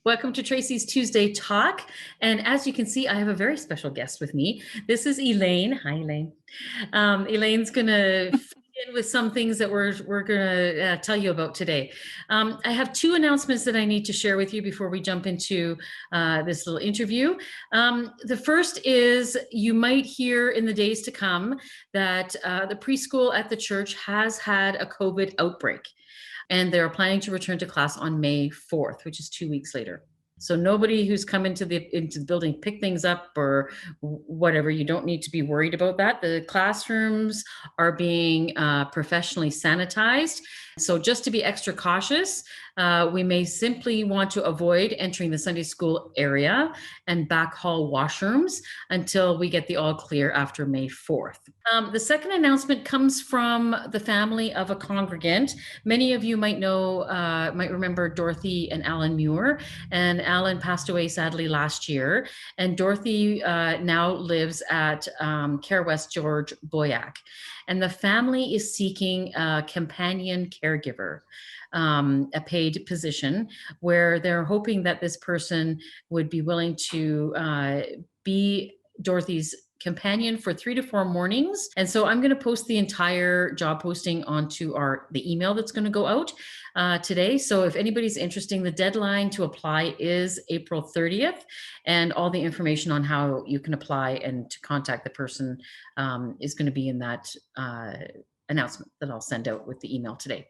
Welcome to Tracy's Tuesday Talk. And as you can see, I have a very special guest with me. This is Elaine. Hi, Elaine. Elaine's going to fit in with some things that we're going to tell you about today. I have two announcements that I need to share with you before we jump into this little interview. The first is you might hear in the days to come that the preschool at the church has had a COVID outbreak. And they're planning to return to class on May 4th, which is 2 weeks later. So nobody who's come into the building pick things up or whatever, you don't need to be worried about that. The classrooms are being professionally sanitized. So just to be extra cautious, we may simply want to avoid entering the Sunday school area and back hall washrooms until we get the all clear after May 4th. The second announcement comes from the family of a congregant. Many of you might know, might remember Dorothy and Alan Muir, and Alan passed away sadly last year. And Dorothy now lives at Care West George Boyack. And the family is seeking a companion caregiver, a paid position, where they're hoping that this person would be willing to be Dorothy's companion for 3 to 4 mornings. And so I'm going to post the entire job posting onto the email that's going to go out today. So if anybody's interested, the deadline to apply is April 30th, and all the information on how you can apply and to contact the person is going to be in that announcement that I'll send out with the email today.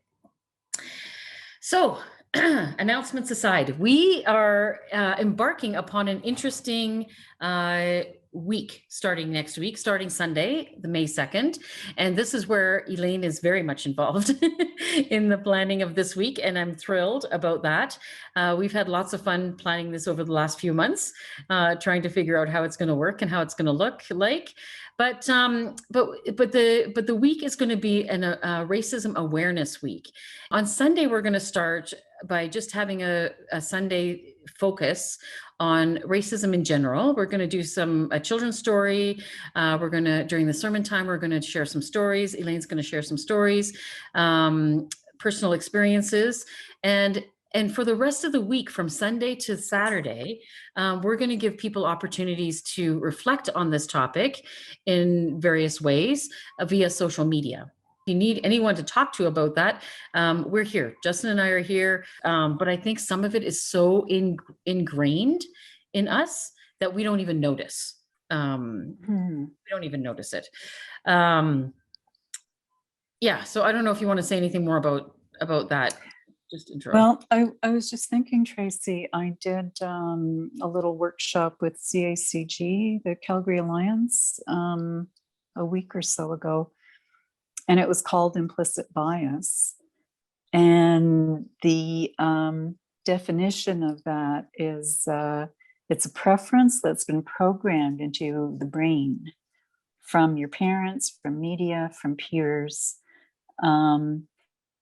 So announcements aside, we are embarking upon an interesting week starting next week, starting Sunday, the May 2nd. And this is where Elaine is very much involved in the planning of this week. And I'm thrilled about that. We've had lots of fun planning this over the last few months, trying to figure out how it's going to work and how it's going to look like. But the week is going to be a racism awareness week. On Sunday, we're going to start by just having a Sunday focus on racism in general. We're going to do a children's story. We're going to, during the sermon time, we're going to share some stories. Elaine's going to share some stories, personal experiences. And for the rest of the week, from Sunday to Saturday, we're going to give people opportunities to reflect on this topic in various ways via social media. If you need anyone to talk to about that, we're here. Justin and I are here. But I think some of it is so ingrained in us that we don't even notice. We don't even notice it. Yeah. So I don't know if you want to say anything more about that. Just intro. Well, I was just thinking, Tracy, I did a little workshop with CACG, the Calgary Alliance, a week or so ago, and it was called Implicit Bias. And the definition of that is it's a preference that's been programmed into the brain from your parents, from media, from peers.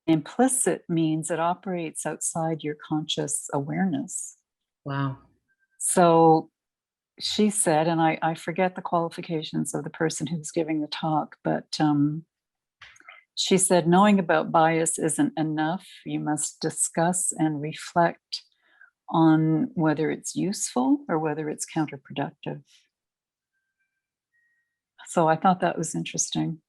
Implicit means it operates outside your conscious awareness. Wow. So she said, and I forget the qualifications of the person who was giving the talk, but she said, knowing about bias isn't enough. You must discuss and reflect on whether it's useful or whether it's counterproductive. So I thought that was interesting.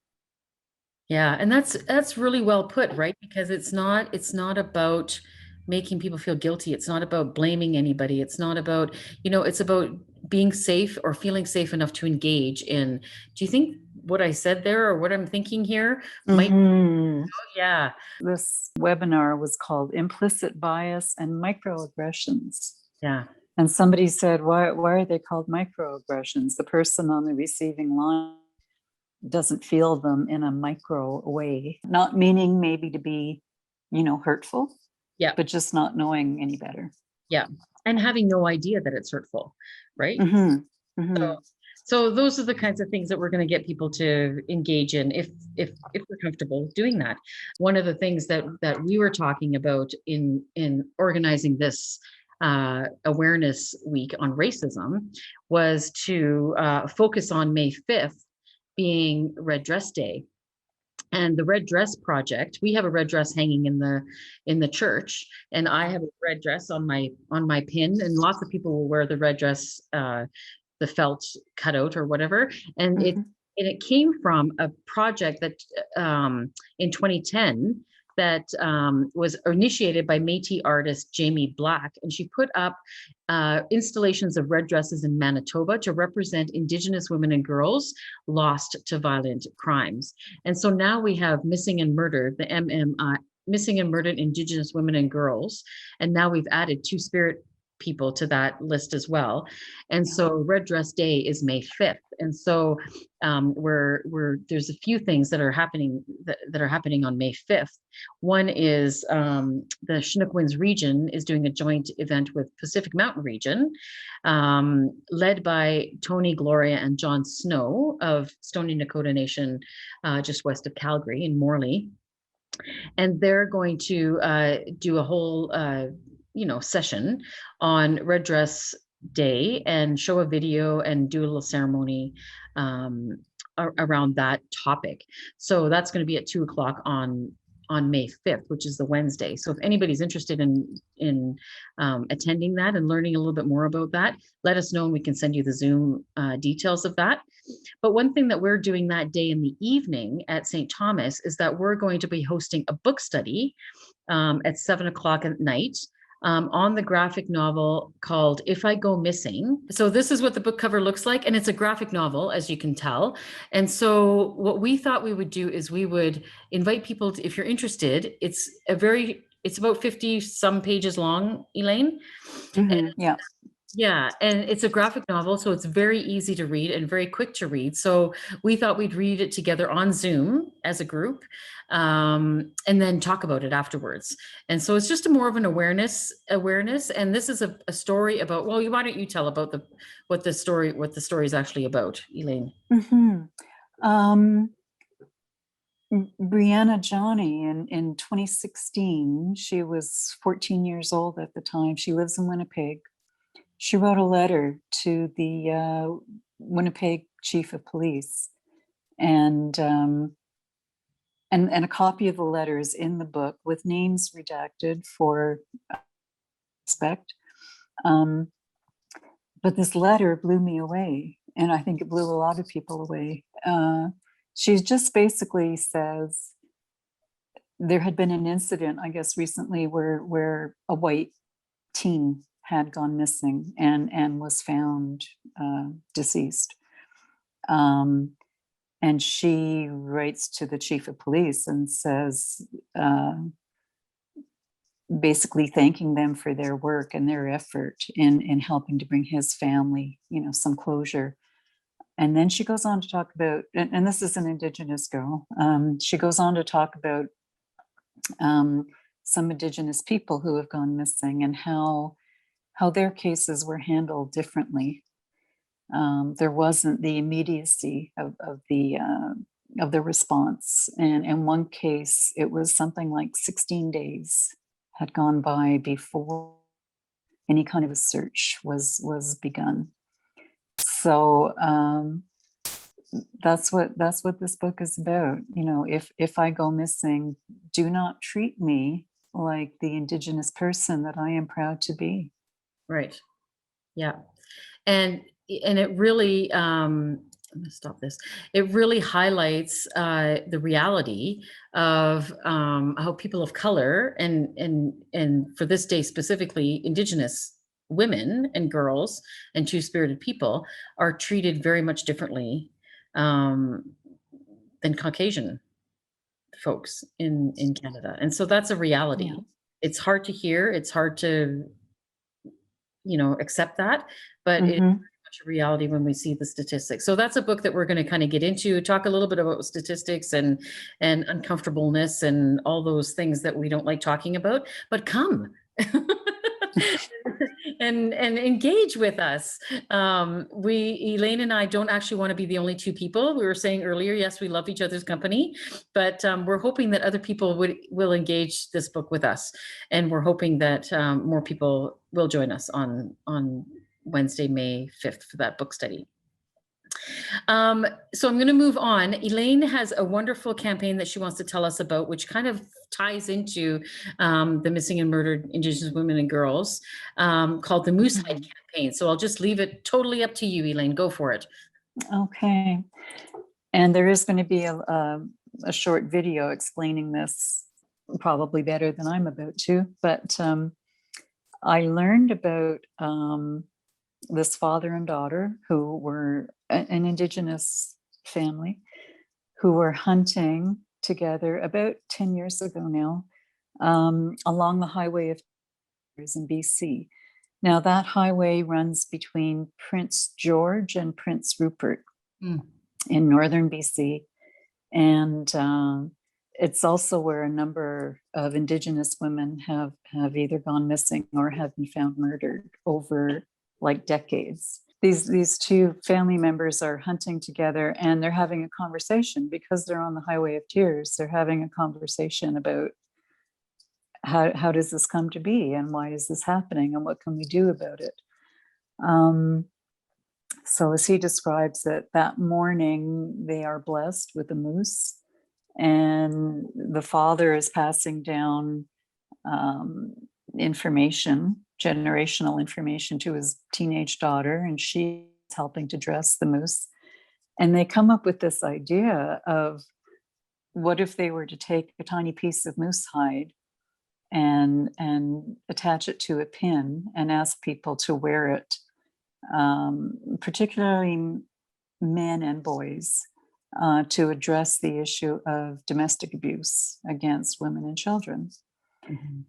Yeah, and that's really well put, right? Because it's not about making people feel guilty. It's not about blaming anybody. It's not about, it's about being safe or feeling safe enough to engage in. Do you think what I said there or what I'm thinking here might? Oh, yeah. This webinar was called Implicit Bias and Microaggressions. Yeah. And somebody said, why are they called microaggressions? The person on the receiving line doesn't feel them in a micro way, not meaning maybe to be, hurtful, yeah, but just not knowing any better. Yeah. And having no idea that it's hurtful, right? So those are the kinds of things that we're going to get people to engage in if we're comfortable doing that. One of the things that we were talking about in organizing this awareness week on racism was to focus on May 5th being Red Dress Day. And the red dress project, we have a red dress hanging in the church, and I have a red dress on my pin, and lots of people will wear the red dress, the felt cutout or whatever. And it came from a project that in 2010 that was initiated by Métis artist Jamie Black, and she put up installations of red dresses in Manitoba to represent Indigenous women and girls lost to violent crimes. And so now we have missing and murdered, the MMI, missing and murdered Indigenous women and girls, and now we've added Two-Spirit people to that list as well. And so Red Dress Day is May 5th. And so there's a few things that are happening that are happening on May 5th. One is the Chinook-Winds region is doing a joint event with Pacific Mountain region, led by Tony Gloria and John Snow of Stoney Nakoda Nation, just west of Calgary in Morley. And they're going to do a whole session on Red Dress Day and show a video and do a little ceremony around that topic. So that's going to be at 2:00 on May 5th, which is the Wednesday. So if anybody's interested in attending that and learning a little bit more about that, let us know and we can send you the Zoom details of that. But one thing that we're doing that day in the evening at St. Thomas is that we're going to be hosting a book study at 7:00 at night on the graphic novel called If I Go Missing. So this is what the book cover looks like, and it's a graphic novel, as you can tell. And so what we thought we would do is we would invite people to, if you're interested, it's about 50 some pages long, Elaine. Yeah. Yeah, and it's a graphic novel, so it's very easy to read and very quick to read. So we thought we'd read it together on Zoom as a group, and then talk about it afterwards. And so it's just more of an awareness. And this is a story about. Well, why don't you tell about what the story is actually about, Elaine? Brianna Johnny in 2016. She was 14 years old at the time. She lives in Winnipeg. She wrote a letter to the Winnipeg Chief of Police, and a copy of the letter is in the book with names redacted for respect. But this letter blew me away, and I think it blew a lot of people away. She just basically says there had been an incident, I guess, recently where a white teen had gone missing and was found deceased. And she writes to the chief of police and says, basically thanking them for their work and their effort in helping to bring his family, some closure. And then she goes on to talk about, and this is an Indigenous girl, she goes on to talk about some Indigenous people who have gone missing and how their cases were handled differently. There wasn't the immediacy of the response. And in one case, it was something like 16 days had gone by before any kind of a search was begun. So that's what this book is about. If I go missing, do not treat me like the Indigenous person that I am proud to be. Right. Yeah. And it really, I'm gonna stop this. It really highlights the reality of how people of color and for this day specifically, Indigenous women and girls and two-spirited people are treated very much differently than Caucasian folks in Canada. And so that's a reality. Yeah. It's hard to hear. It's hard to accept that, but it's very much a reality when we see the statistics. So that's a book that we're going to kind of get into, talk a little bit about statistics and uncomfortableness and all those things that we don't like talking about, but come and engage with us. Elaine and I don't actually want to be the only two people. We were saying earlier, yes, we love each other's company, but we're hoping that other people will engage this book with us. And we're hoping that more people will join us on Wednesday, May 5th for that book study. So I'm going to move on. Elaine has a wonderful campaign that she wants to tell us about, which kind of ties into the missing and murdered Indigenous women and girls, called the Moosehide Campaign. So I'll just leave it totally up to you, Elaine. Go for it. Okay. And there is going to be a short video explaining this, probably better than I'm about to. But I learned about this father and daughter who were an Indigenous family who were hunting together about 10 years ago now, along the highway of Tears in BC. Now that highway runs between Prince George and Prince Rupert in northern BC. And it's also where a number of Indigenous women have either gone missing or have been found murdered over like decades. These two family members are hunting together and they're having a conversation because they're on the highway of tears. They're having a conversation about how does this come to be and why is this happening and what can we do about it? So as he describes it, that morning they are blessed with a moose, and the father is passing down information, generational information, to his teenage daughter, and she's helping to dress the moose. And they come up with this idea of, what if they were to take a tiny piece of moose hide and attach it to a pin and ask people to wear it, particularly men and boys, to address the issue of domestic abuse against women and children.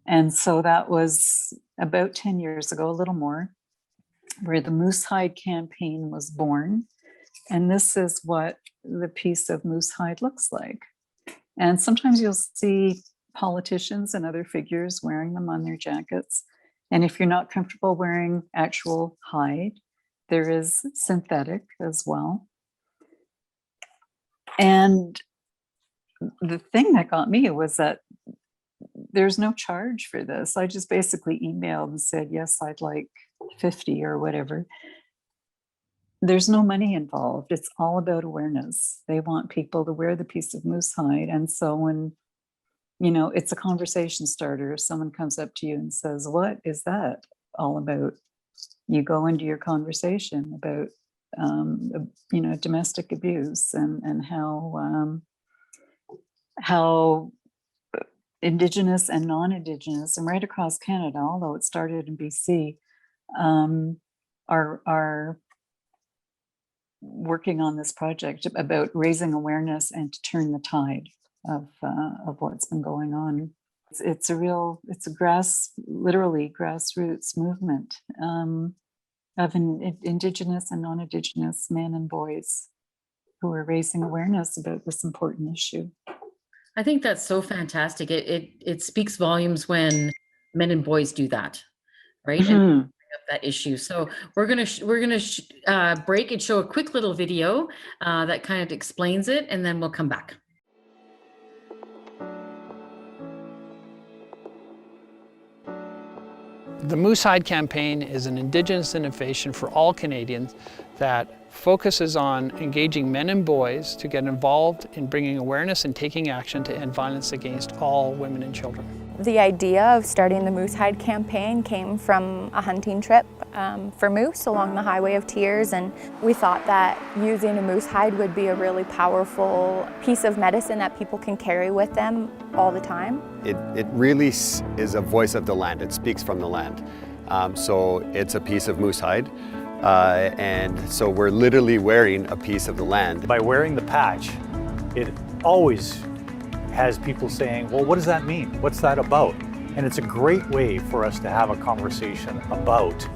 And so that was about 10 years ago, a little more, where the Moosehide Campaign was born. And this is what the piece of moose hide looks like. And sometimes you'll see politicians and other figures wearing them on their jackets. And if you're not comfortable wearing actual hide, there is synthetic as well. And the thing that got me was that there's no charge for this. I just basically emailed and said, yes, I'd like 50 or whatever. There's no money involved. It's all about awareness. They want people to wear the piece of moose hide. And so when, it's a conversation starter, if someone comes up to you and says, what is that all about? You go into your conversation about, domestic abuse and how Indigenous and non-Indigenous, and right across Canada, although it started in BC, are working on this project about raising awareness and to turn the tide of what's been going on. It's literally grassroots movement of Indigenous and non-Indigenous men and boys who are raising awareness about this important issue. I think that's so fantastic. It speaks volumes when men and boys do that, right? And bring up that issue. So we're gonna break and show a quick little video that kind of explains it, and then we'll come back. The Moosehide Campaign is an Indigenous innovation for all Canadians that focuses on engaging men and boys to get involved in bringing awareness and taking action to end violence against all women and children. The idea of starting the Moosehide Campaign came from a hunting trip for moose along the Highway of Tears, and we thought that using a moose hide would be a really powerful piece of medicine that people can carry with them all the time. It really is a voice of the land. It speaks from the land. So it's a piece of moose hide. And so we're literally wearing a piece of the land. By wearing the patch, it always has people saying, well, what does that mean? What's that about? And it's a great way for us to have a conversation about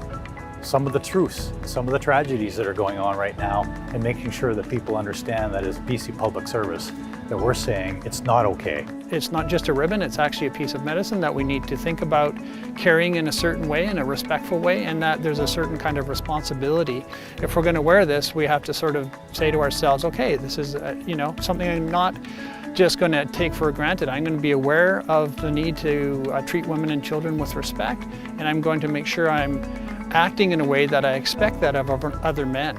some of the truths, some of the tragedies that are going on right now, and making sure that people understand that as BC Public Service, that we're saying it's not okay. It's not just a ribbon, it's actually a piece of medicine that we need to think about carrying in a certain way, in a respectful way, and that there's a certain kind of responsibility. If we're going to wear this, we have to sort of say to ourselves, okay, this is something I'm not just going to take for granted. I'm going to be aware of the need to treat women and children with respect, and I'm going to make sure I'm acting in a way that I expect that of other men.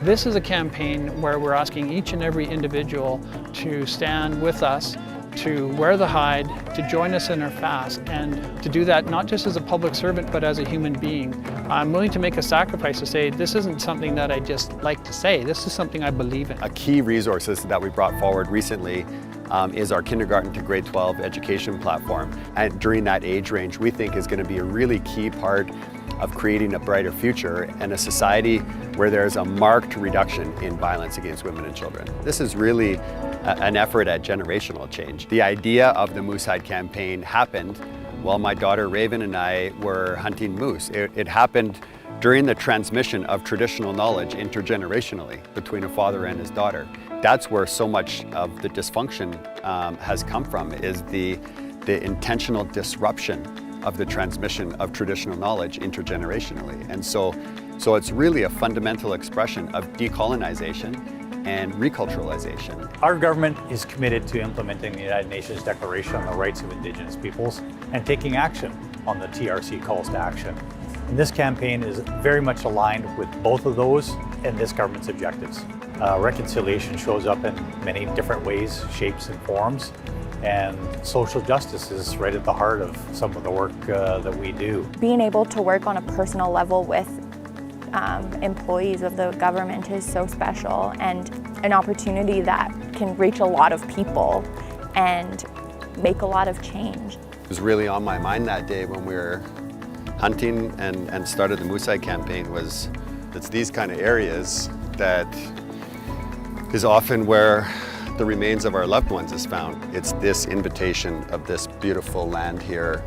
This is a campaign where we're asking each and every individual to stand with us, to wear the hide, to join us in our fast, and to do that not just as a public servant, but as a human being. I'm willing to make a sacrifice to say, this isn't something that I just like to say, this is something I believe in. A key resources that we brought forward recently is our kindergarten to grade 12 education platform. And during that age range, we think is going to be a really key part of creating a brighter future and a society where there's a marked reduction in violence against women and children. This is really an effort at generational change. The idea of the Moosehide Campaign happened while my daughter Raven and I were hunting moose. It happened during the transmission of traditional knowledge intergenerationally between a father and his daughter. That's where so much of the dysfunction has come from, is the intentional disruption of the transmission of traditional knowledge intergenerationally. And so it's really a fundamental expression of decolonization and reculturalization. Our government is committed to implementing the United Nations Declaration on the Rights of Indigenous Peoples and taking action on the TRC calls to action. And this campaign is very much aligned with both of those and this government's objectives. Reconciliation shows up in many different ways, shapes, and forms. And social justice is right at the heart of some of the work that we do. Being able to work on a personal level with employees of the government is so special, and an opportunity that can reach a lot of people and make a lot of change. It was really on my mind that day when we were hunting and started the Moosehide Campaign. It's these kind of areas that is often where the remains of our loved ones is found. It's this invitation of this beautiful land here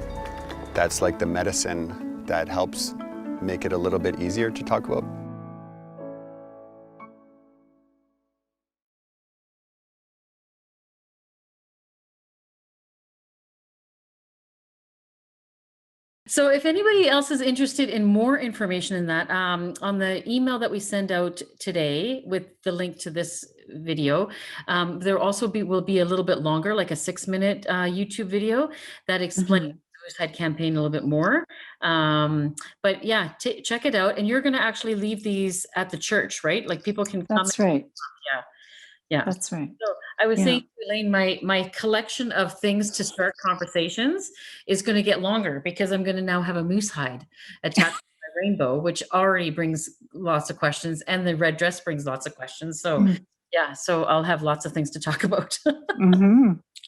that's like the medicine that helps make it a little bit easier to talk about. So if anybody else is interested in more information in that, on the email that we send out today with the link to this video, there also will be a little bit longer, like a 6-minute YouTube video that explains the Moosehide Campaign a little bit more. But yeah, check it out. And you're going to actually leave these at the church, right? Like people can come. That's right. Yeah. Yeah. That's right. So I was saying, Elaine, my collection of things to start conversations is going to get longer because I'm going to now have a moose hide attached to my rainbow, which already brings lots of questions, and the red dress brings lots of questions. So yeah, so I'll have lots of things to talk about.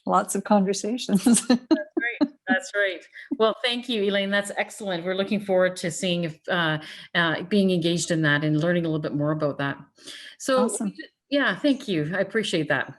Lots of conversations. That's right. That's right. Well, thank you, Elaine. That's excellent. We're looking forward to seeing if being engaged in that and learning a little bit more about that. So Awesome. Yeah, thank you. I appreciate that.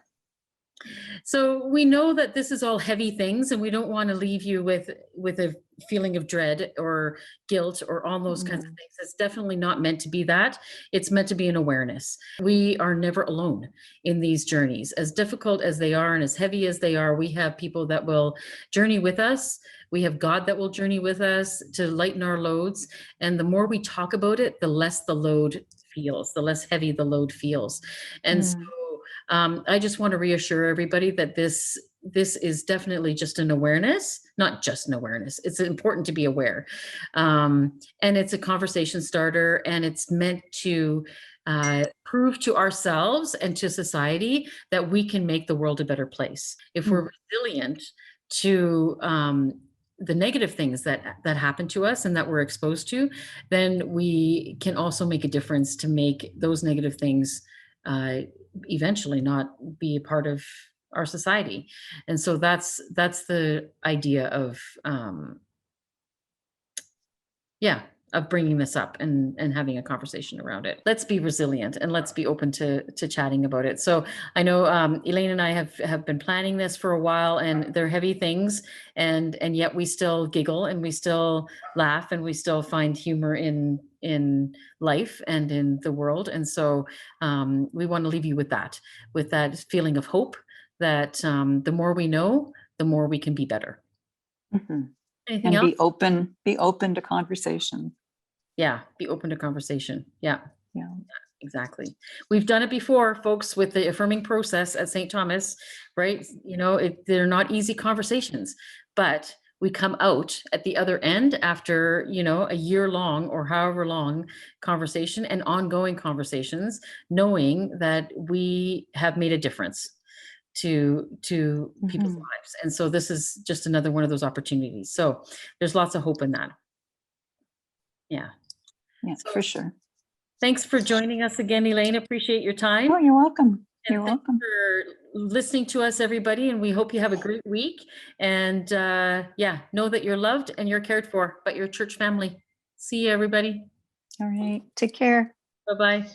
So we know that this is all heavy things, and we don't want to leave you with a feeling of dread or guilt or all those kinds of things. It's definitely not meant to be that. It's meant to be an awareness. We are never alone in these journeys. As difficult as they are and as heavy as they are, we have people that will journey with us. We have God that will journey with us to lighten our loads. And the more we talk about it, the less the load feels, the less heavy the load feels. And so I just want to reassure everybody that this is definitely just an awareness, not just an awareness. It's important to be aware. And it's a conversation starter, and it's meant to prove to ourselves and to society that we can make the world a better place. If we're resilient to the negative things that happen to us and that we're exposed to, then we can also make a difference to make those negative things eventually not be a part of our society. And so that's the idea of of bringing this up and having a conversation around it. Let's be resilient and let's be open to chatting about it. So I know Elaine and I have been planning this for a while, and they're heavy things, and yet we still giggle and we still laugh and we still find humor in life and in the world. And so we want to leave you with that feeling of hope that the more we know, the more we can be better. Anything else? Be open to conversation. Yeah, be open to conversation. Yeah, Yeah. exactly. We've done it before, folks, with the affirming process at St. Thomas, right? You know, they're not easy conversations, but we come out at the other end after, you know, a year long or however long conversation and ongoing conversations, knowing that we have made a difference to people's Mhm. lives. And so this is just another one of those opportunities. So there's lots of hope in that. Yeah. Yeah, So for sure. thanks for joining us again, Elaine. Appreciate your time. Oh, you're welcome. And You're thanks welcome. for listening to us, everybody. And we hope you have a great week. And yeah, know that you're loved and you're cared for by your church family. See you, everybody. All right. Take care. Bye-bye.